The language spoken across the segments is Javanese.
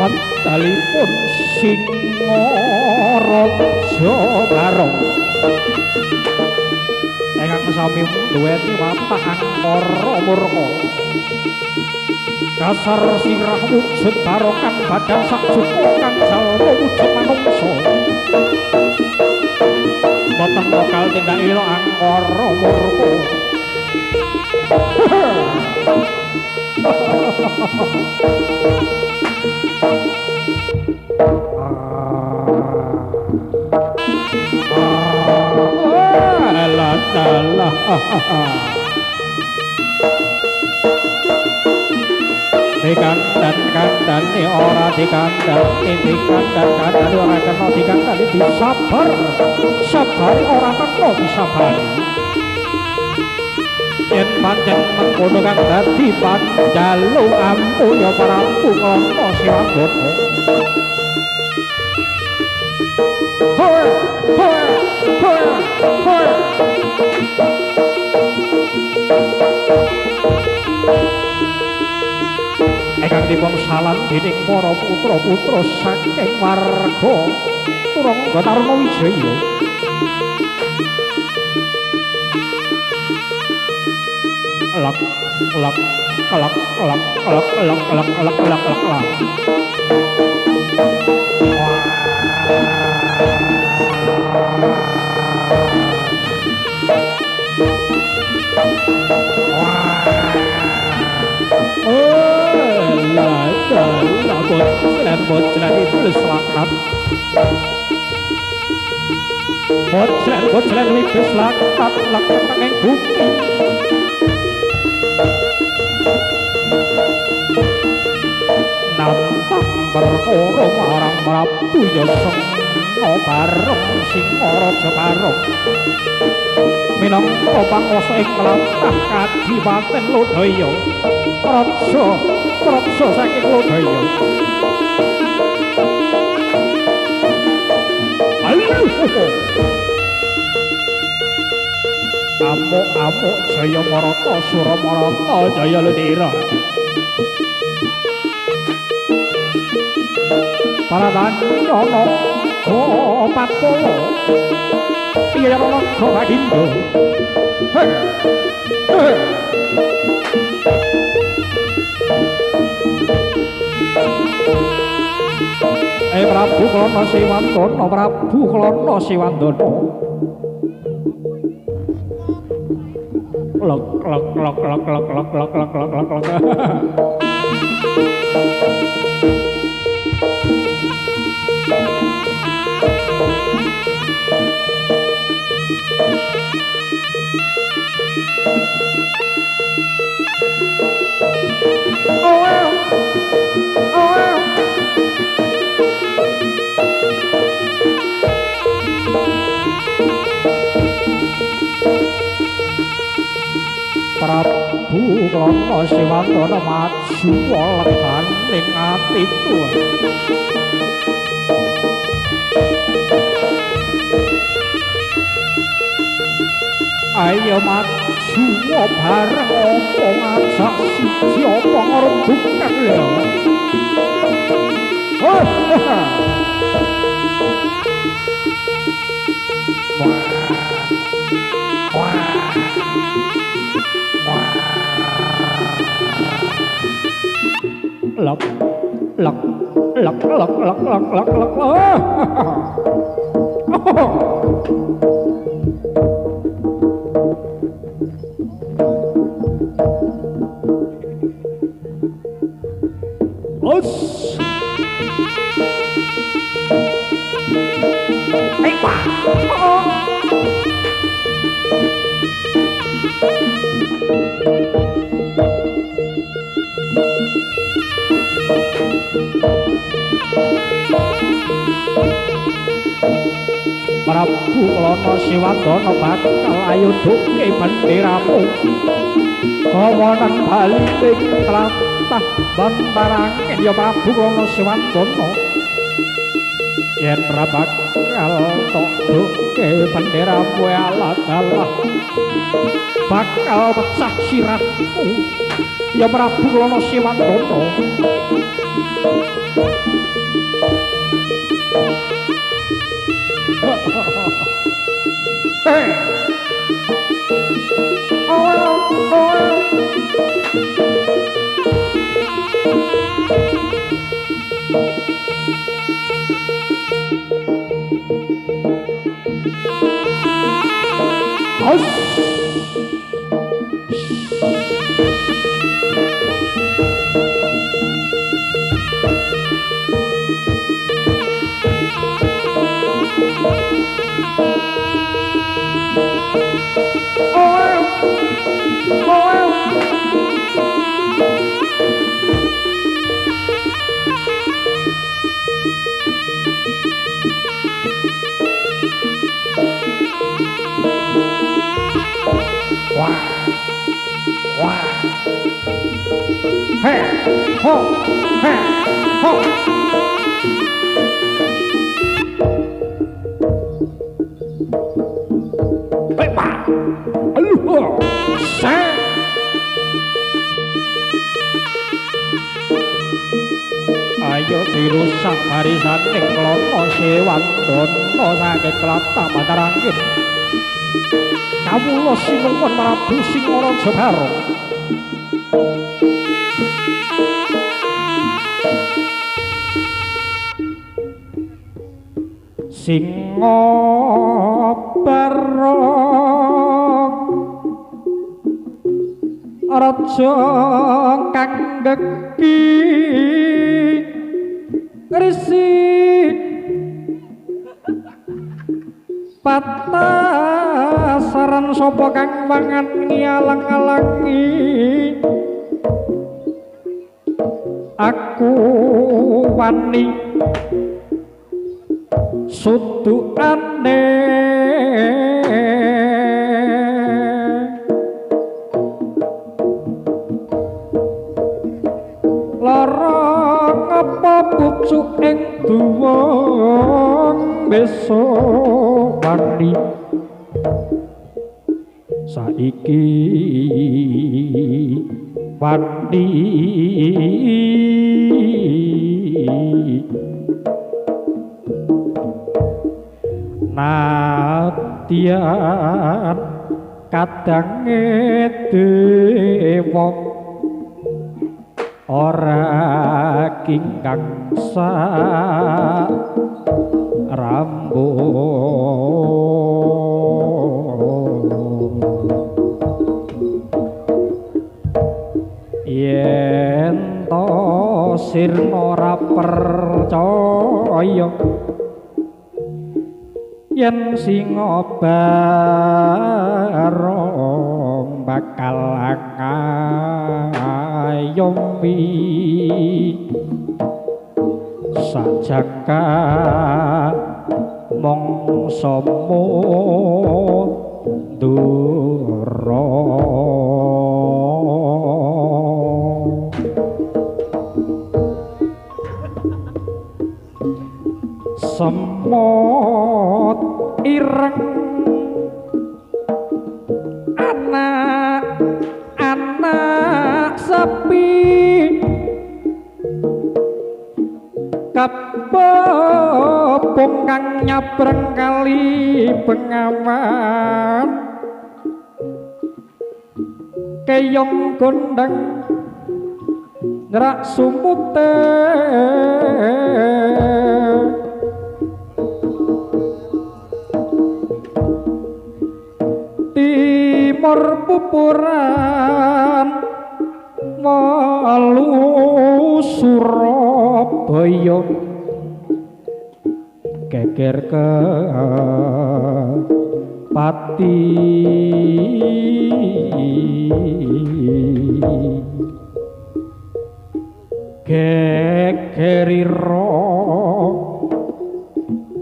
Wandalipun Singaraja Barong ingkang sami duweni watak angkara murka dasar sirah wujud barokan badan sak cukup kang jalma wujud manungsa boten bakal tindak ila angkara murka alah dikandani ora dikandani ora kena dikandani disabar sabari ora kena disabari yen pancen mengkono kang dadi panjalu ampunya Prabu Klana Siwanggana hoy hoy hoy hoy ingkang dipun salam dening para putra-putra saking warga Turangga Taruna Wijaya lak lak lak lak lak lak lak lak lak lak boclan iblis laknat boclan iblis laknat laknat ing bumi nantang perkara marang Prabu Yasena Barong Singaraja Barong minangka panguwasa ing tlatah Kadipaten Lodaya raja saking Lodaya amuk Jaya Marata Suramarata Jaya Lendira Paradanyana Gopatpala Piyarana Bagindo Prabu Klana Siwanggana Prabu Klana Siwanggana lek lek lek lek lek lek lek lek lek lek Prabu Klana Siwanggana maju leganing atiku ayo maju bareng apa ngajak siji apa ngrembukan lho lak lak lak lak lak lak lak lak Prabu Klana Siwanggana bakal ayuduke benderamu kawonan bali ing tlatah Bantarangin ya Prabu Klana Siwanggana yen ra bakal toduke benderamu alat-alat bakal pecah sirahmu ya Prabu Klana Siwanggana Hey. Ayo dirusak barisan ing klono Sewandana saking Klata Matarangin. Kawula sinuwun Prabu Singaraja Barong. Singabarong raja kang deki risi patasaran sapa kang wangan ngialang-alangi aku wani sutuane lara ngapa pucuk ing duwung besok wani saiki wani nadyan kadange dewa ora kingkang sa rambo yen to sirna ora percaya yen Singabarong bakal ngayomi sajaka mangsa mundura semot ireng anak sepi kapopong kang nyabrang kali Bengawan keyong gondang nyerak sumute timur pupuran walu Surabaya geger ke pati gegerira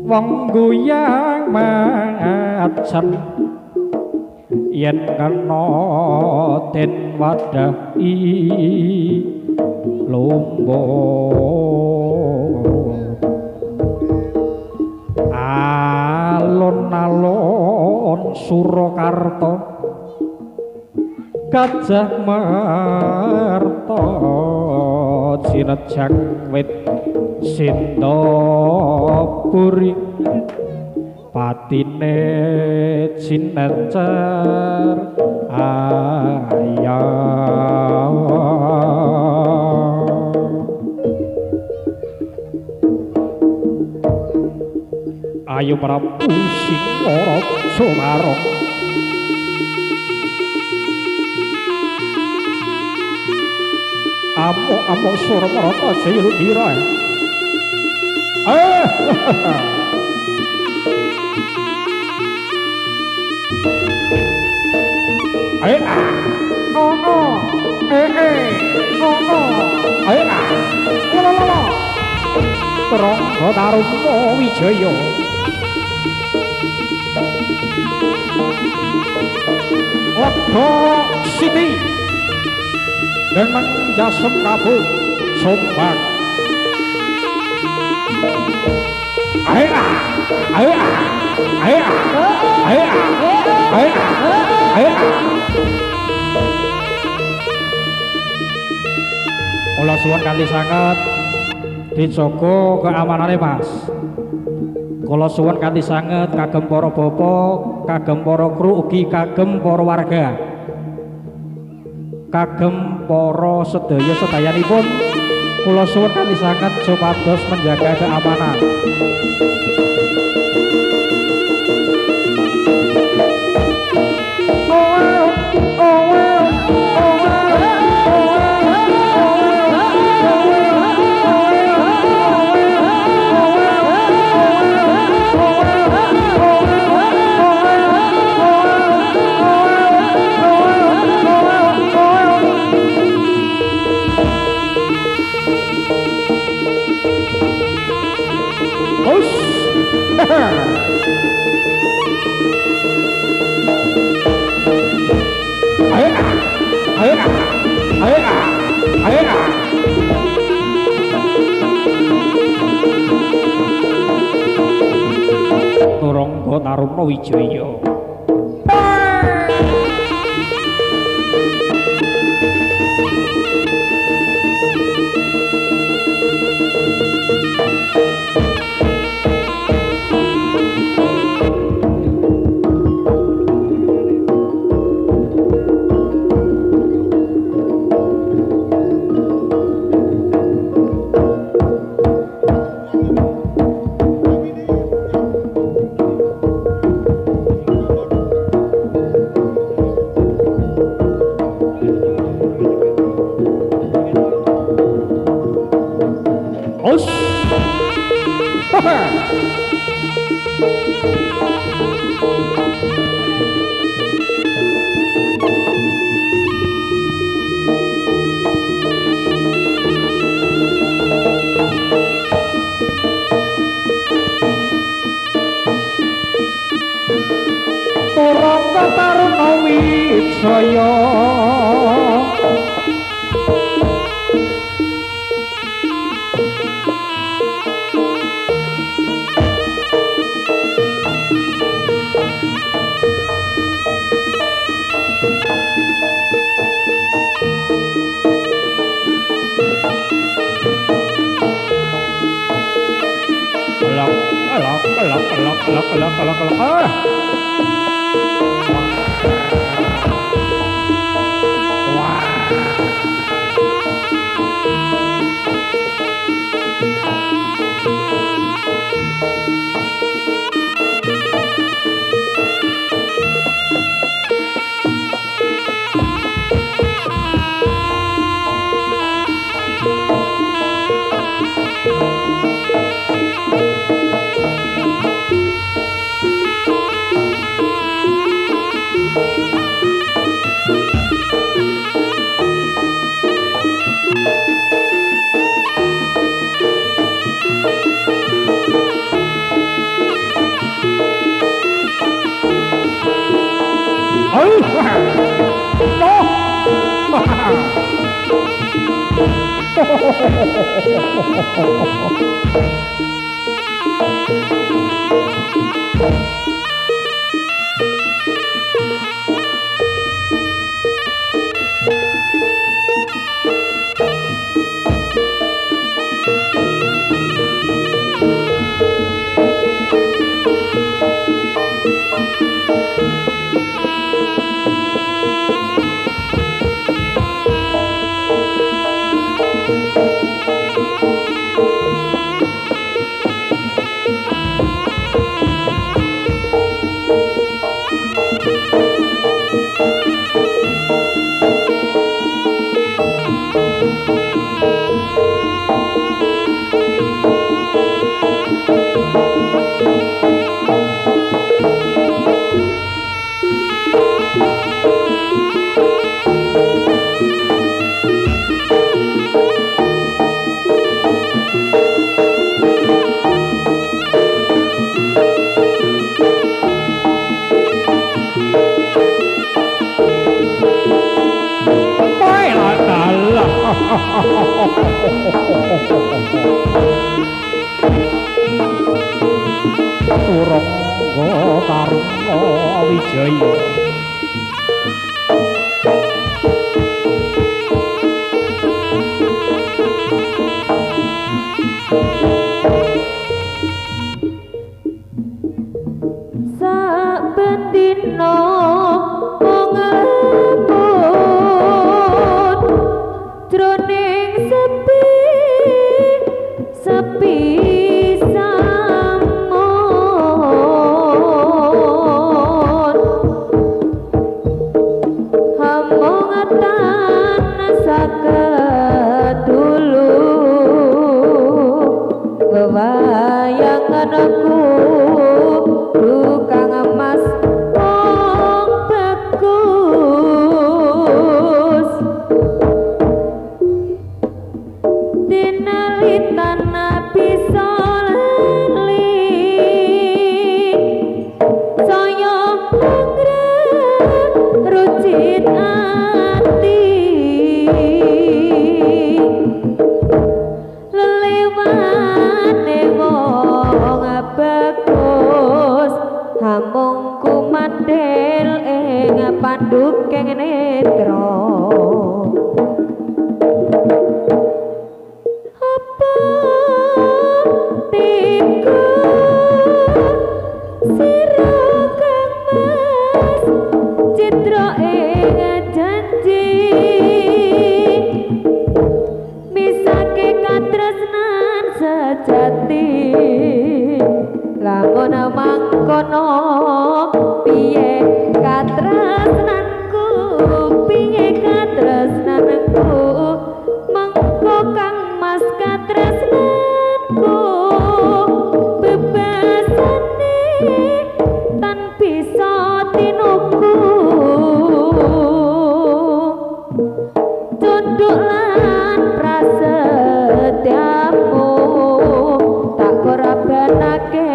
wong goyang macan yen kena den wadahi lomba alon-alon Surakarta Gajah Marta Jinejang wit Sindapuri patine cinencer ayah ayo Prabu Singara Sumarong amo Suramarata Jayaludira Rangga Taruna Wijaya Lega Siti dengan jasem kabut sombang Kula suwun kanthi sanget dijaga keamanane Mas. Kula suwun kanthi sanget kagem para bapak, kagem para kru ugi kagem para warga. Kagem para sedaya sedayanipun kula suwun kanthi sanget supados menjaga keamanan. Rangga Taruna Wijaya Rangga Taruna Wijaya Turangga Taruna Wijaya saben dina jroning sepi samun hamongatan sakedulu wewayanganku dukang emas wong bagus dinalitan bisa lali saya rucit ati lelewane wong bagus hamung kumandel ing pandukeng netra apa tiku sira kang mas citra ing janji misake katresnan sejati lamun mangkono piye katresnanku piye katresnanku mengko kang mas katresnanku bebasane tan bisa tinuku tunduk lan prasetyamu tak korbanake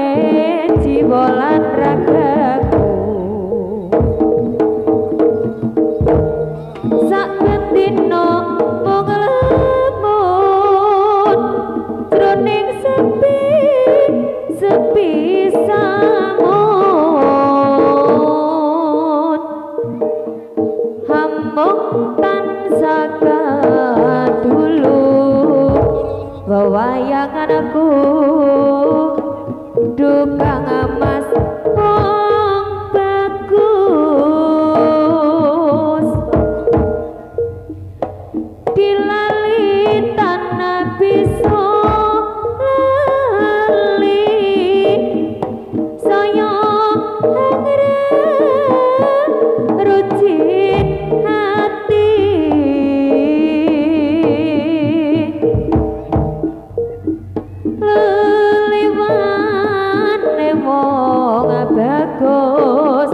jiwa lan ragaku saben dina mung lamun jroning sepi samun hamung tansah kadulu wewayanganku dukang emas wong bagus dilali tanah bisa lali saya rucit hati leliwane wong bagus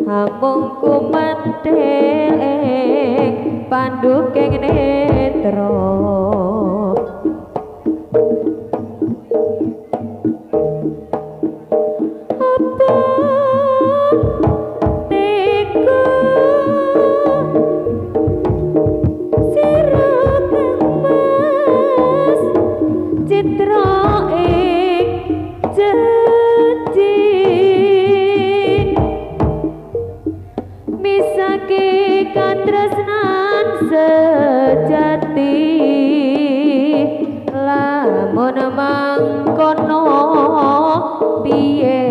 hamung kumandel ing pandukeng netra apa tiku sira kang mas citra ing janji misake katresnan sejati lamun mangkono piye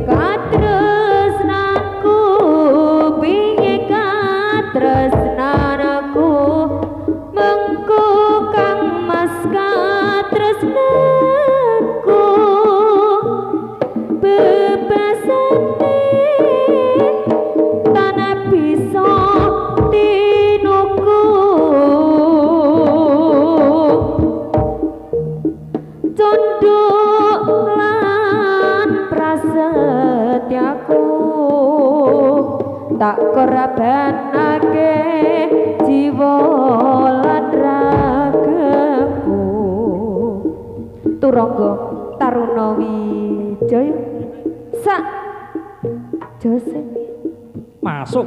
katresnanku piye katresnanku mengko kang mas katresnanku bebasane tanah bisa tinuku tunduk lan prasetyaku tak korbanake jiwa lan ragaku Turangga Taruna Wijaya sak jose masuk